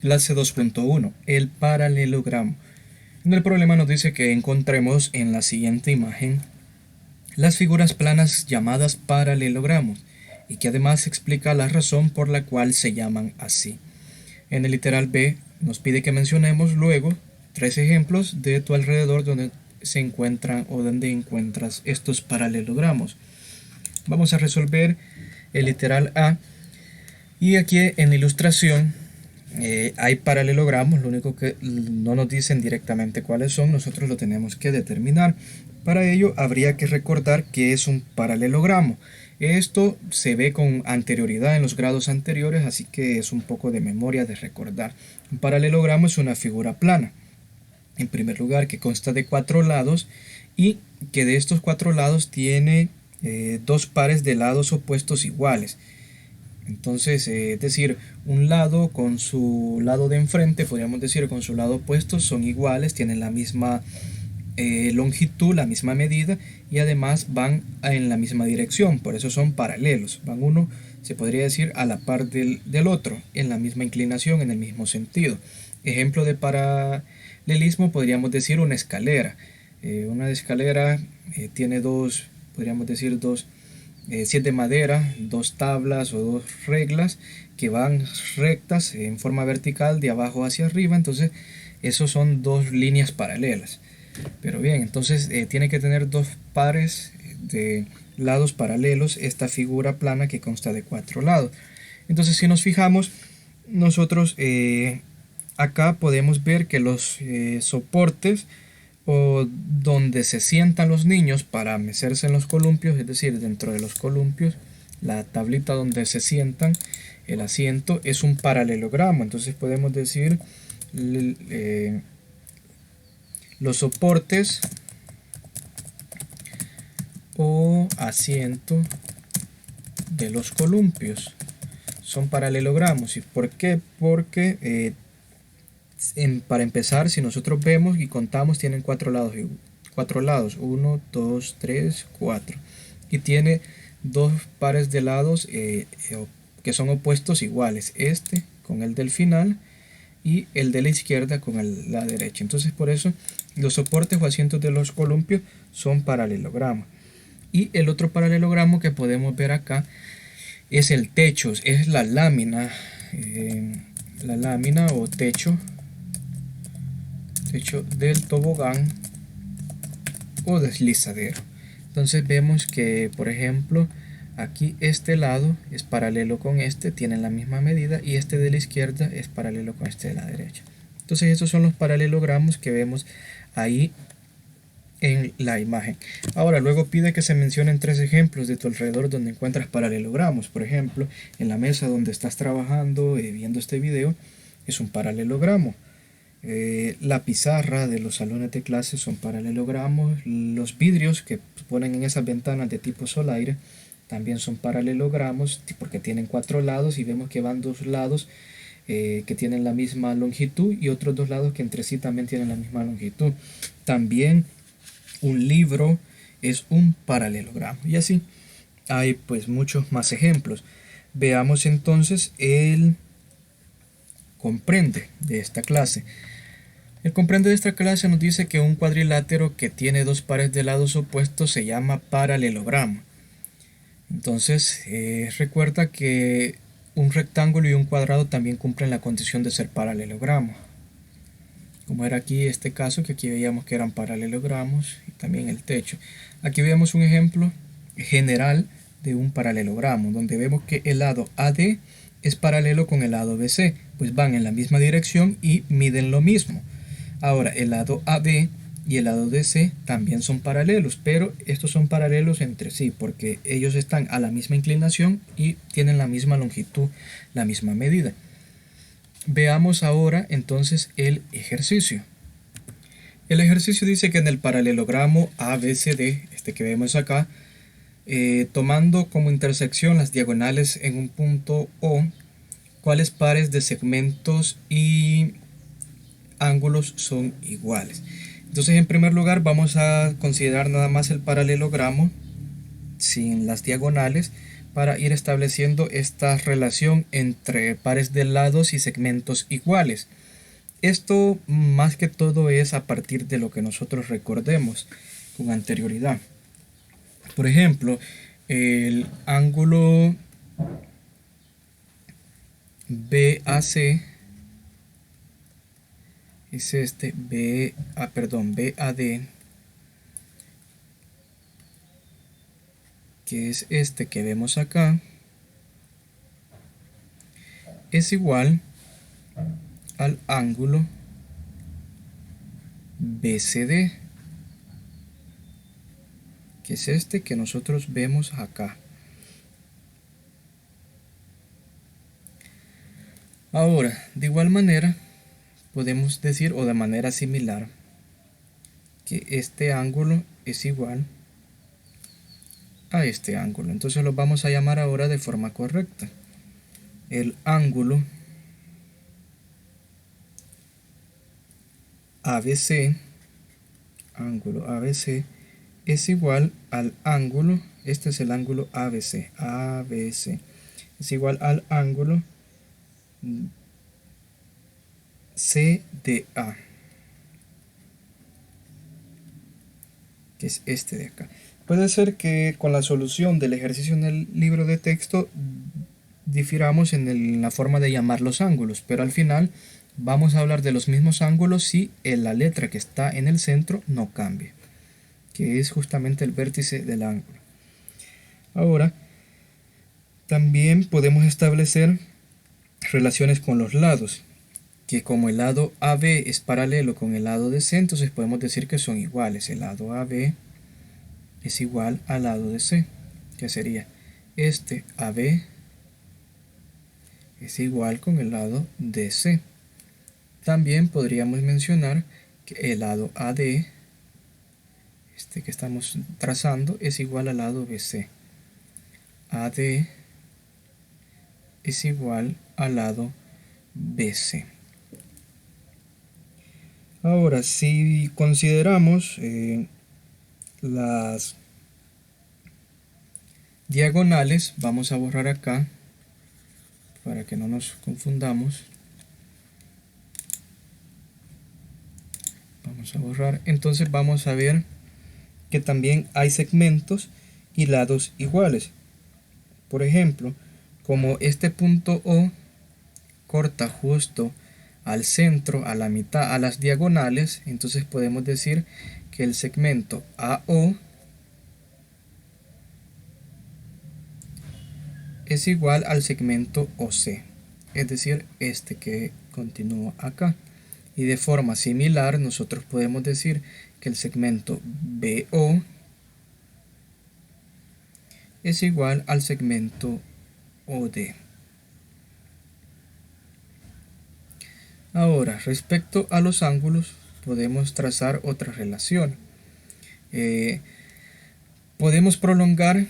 Clase 2.1, el paralelogramo. En el problema nos dice que encontremos en la siguiente imagen las figuras planas llamadas paralelogramos y que además explica la razón por la cual se llaman así. En el literal B nos pide que mencionemos luego 3 ejemplos de tu alrededor donde se encuentran o donde encuentras estos paralelogramos. Vamos a resolver el literal A y aquí en la ilustración hay paralelogramos, lo único que no nos dicen directamente cuáles son, nosotros lo tenemos que determinar. Para ello habría que recordar qué es un paralelogramo. Esto se ve con anterioridad en los grados anteriores, así que es un poco de memoria de recordar. Un paralelogramo es una figura plana, en primer lugar, que consta de 4 lados y que de estos 4 lados tiene 2 pares de lados opuestos iguales. Entonces, es decir, un lado con su lado de enfrente, podríamos decir, con su lado opuesto, son iguales, tienen la misma longitud, la misma medida y además van en la misma dirección, por eso son paralelos. Van uno, se podría decir, a la par del otro, en la misma inclinación, en el mismo sentido. Ejemplo de paralelismo podríamos decir una escalera. Una escalera tiene dos, podríamos decir, si es de madera, 2 tablas o 2 reglas que van rectas en forma vertical de abajo hacia arriba, entonces esos son 2 líneas paralelas. Pero bien, entonces tiene que tener 2 pares de lados paralelos esta figura plana que consta de 4 lados. Entonces si nos fijamos, nosotros acá podemos ver que los soportes o donde se sientan los niños para mecerse en los columpios, es decir, dentro de los columpios, la tablita donde se sientan, el asiento, es un paralelogramo. Entonces podemos decir los soportes o asiento de los columpios son paralelogramos. ¿Y por qué? Porque para empezar, si nosotros vemos y contamos, tienen 4 lados, 1, 2, 3, 4, y tiene 2 pares de lados que son opuestos iguales, este con el del final y el de la izquierda con la derecha. Entonces por eso los soportes o asientos de los columpios son paralelogramos. Y el otro paralelogramo que podemos ver acá es el techo, es la lámina o techo del tobogán o deslizadero. Entonces vemos que, por ejemplo, aquí este lado es paralelo con este, tienen la misma medida, y este de la izquierda es paralelo con este de la derecha. Entonces estos son los paralelogramos que vemos ahí en la imagen. Ahora luego pide que se mencionen 3 ejemplos de tu alrededor donde encuentras paralelogramos. Por ejemplo, en la mesa donde estás trabajando viendo este video es un paralelogramo. La pizarra de los salones de clase son paralelogramos. Los vidrios que ponen en esas ventanas de tipo Solaire también son paralelogramos porque tienen 4 lados y vemos que van 2 lados que tienen la misma longitud y otros 2 lados que entre sí también tienen la misma longitud. También un libro es un paralelogramo y así hay pues muchos más ejemplos. Veamos entonces el comprende de esta clase. El comprende de esta clase nos dice que un cuadrilátero que tiene 2 pares de lados opuestos se llama paralelogramo. Entonces recuerda que un rectángulo y un cuadrado también cumplen la condición de ser paralelogramo, como era aquí este caso, que aquí veíamos que eran paralelogramos, y también el techo. Aquí vemos un ejemplo general de un paralelogramo, donde vemos que el lado AD es paralelo con el lado BC, pues van en la misma dirección y miden lo mismo. Ahora, el lado AD y el lado DC también son paralelos, pero estos son paralelos entre sí, porque ellos están a la misma inclinación y tienen la misma longitud, la misma medida. Veamos ahora entonces el ejercicio. El ejercicio dice que en el paralelogramo ABCD, este que vemos acá, tomando como intersección las diagonales en un punto O, cuáles pares de segmentos y ángulos son iguales. Entonces, en primer lugar, vamos a considerar nada más el paralelogramo sin las diagonales. para ir estableciendo esta relación entre pares de lados y segmentos iguales. Esto más que todo es a partir de lo que nosotros recordemos con anterioridad. Por ejemplo, el ángulo BAC es este BAD, que es este que vemos acá, es igual al ángulo BCD, que es este que nosotros vemos acá. Ahora, de igual manera, podemos decir, o de manera similar, que este ángulo es igual a este ángulo. Entonces lo vamos a llamar ahora de forma correcta. El ángulo ABC, es igual al ángulo, este es el ángulo ABC, es igual al ángulo CDA, que es este de acá. Puede ser que con la solución del ejercicio en el libro de texto difiramos en la forma de llamar los ángulos, pero al final vamos a hablar de los mismos ángulos si la letra que está en el centro no cambia, que es justamente el vértice del ángulo. Ahora, también podemos establecer relaciones con los lados, que como el lado AB es paralelo con el lado DC, entonces podemos decir que son iguales. El lado AB es igual al lado DC, que sería este AB es igual con el lado DC. También podríamos mencionar que el lado AD, este que estamos trazando, es igual al lado BC. AD es igual al lado BC. Ahora, si consideramos las diagonales, vamos a borrar acá para que no nos confundamos. Vamos a borrar. Entonces vamos a ver que también hay segmentos y lados iguales. Por ejemplo, como este punto O corta justo al centro, a la mitad, a las diagonales, entonces podemos decir que el segmento AO es igual al segmento OC, es decir, este que continúa acá. Y de forma similar nosotros podemos decir que el segmento BO es igual al segmento OD. Ahora, respecto a los ángulos, podemos trazar otra relación. Podemos prolongar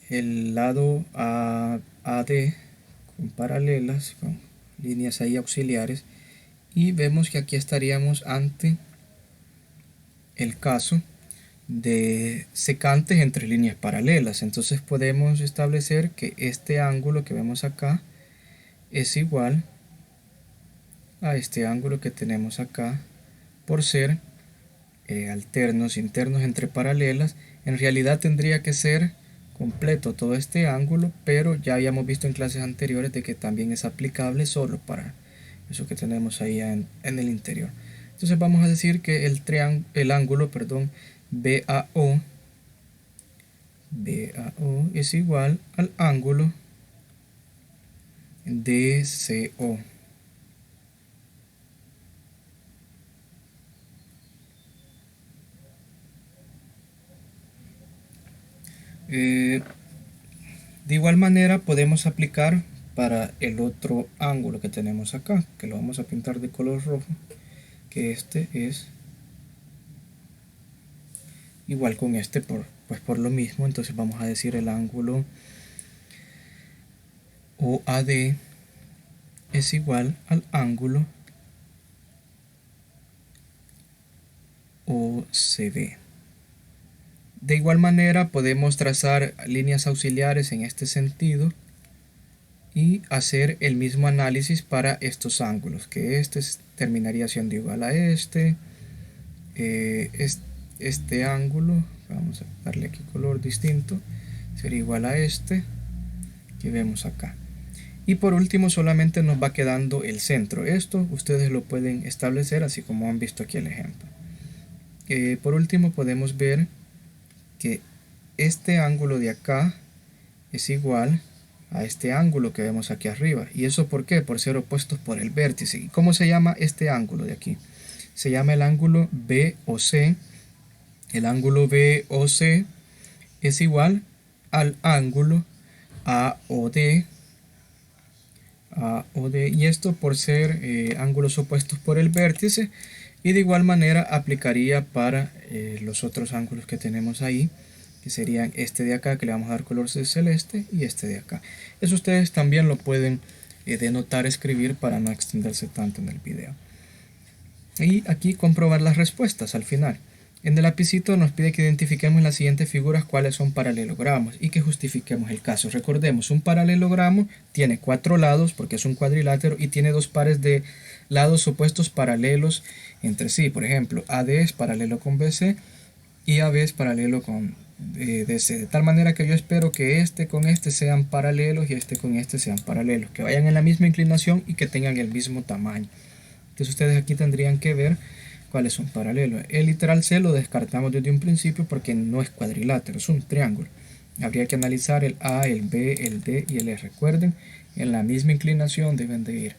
el lado AD con paralelas, con líneas ahí auxiliares, y vemos que aquí estaríamos ante el caso de secantes entre líneas paralelas. Entonces podemos establecer que este ángulo que vemos acá es igual a este ángulo que tenemos acá por ser alternos, internos entre paralelas. En realidad tendría que ser completo todo este ángulo, pero ya habíamos visto en clases anteriores de que también es aplicable solo para eso que tenemos ahí en el interior. Entonces vamos a decir que el ángulo BAO es igual al ángulo DCO. De igual manera podemos aplicar para el otro ángulo que tenemos acá, que lo vamos a pintar de color rojo, que este es igual con este pues por lo mismo. Entonces vamos a decir el ángulo OAD es igual al ángulo OCD. De igual manera podemos trazar líneas auxiliares en este sentido y hacer el mismo análisis para estos ángulos, que este terminaría siendo igual a este ángulo, vamos a darle aquí color distinto, sería igual a este que vemos acá. Y por último solamente nos va quedando el centro. Esto ustedes lo pueden establecer así como han visto aquí el ejemplo. Por último podemos ver que este ángulo de acá es igual a este ángulo que vemos aquí arriba. ¿Y eso por qué? Por ser opuestos por el vértice. ¿Y cómo se llama este ángulo de aquí? Se llama el ángulo BOC. El ángulo BOC es igual al ángulo AOD. Y esto por ser ángulos opuestos por el vértice, y de igual manera aplicaría para los otros ángulos que tenemos ahí, que serían este de acá, que le vamos a dar color celeste, y este de acá. Eso ustedes también lo pueden denotar, escribir para no extenderse tanto en el video. Y aquí comprobar las respuestas al final. En el lapicito nos pide que identifiquemos en las siguientes figuras cuáles son paralelogramos y que justifiquemos el caso. Recordemos, un paralelogramo tiene 4 lados porque es un cuadrilátero y tiene 2 pares de lados opuestos paralelos entre sí. Por ejemplo, AD es paralelo con BC y AB es paralelo con DC. De tal manera que yo espero que este con este sean paralelos y este con este sean paralelos, que vayan en la misma inclinación y que tengan el mismo tamaño. Entonces ustedes aquí tendrían que ver cuáles son paralelos. El literal C lo descartamos desde un principio porque no es cuadrilátero, es un triángulo. Habría que analizar el A, el B, el D y el E. Recuerden, en la misma inclinación deben de ir.